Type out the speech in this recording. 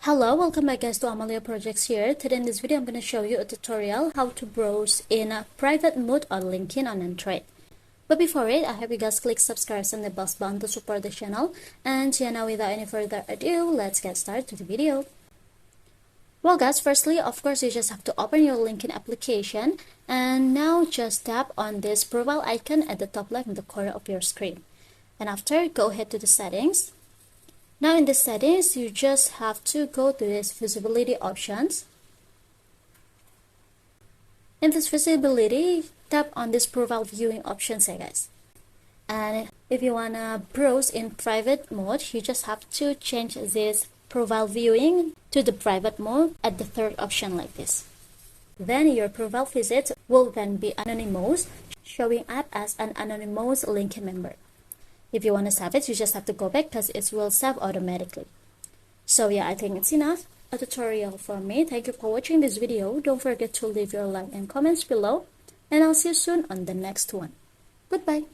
Hello, welcome back guys to Amalia Projects here. Today in this video I'm going to show you a tutorial how to browse in a private mode on LinkedIn on Android. But before it, I hope you guys click subscribe and the bell button to support the channel. And yeah, now without any further ado, let's get started to the video. Well guys, firstly, of course, you just have to open your LinkedIn application and now just tap on this profile icon at the top left in the corner of your screen. And after, go ahead to the settings. Now in the settings, you just have to go to this visibility options. In this visibility, tap on this profile viewing options here guys. And if you wanna browse in private mode, you just have to change this profile viewing to the private mode at the third option like this. Then your profile visit will then be anonymous, showing up as an anonymous LinkedIn member. If you want to save it, you just have to go back because it will save automatically. So yeah, I think it's enough a tutorial for me. Thank you for watching this video. Don't forget to leave your like and comments below. And I'll see you soon on the next one. Goodbye.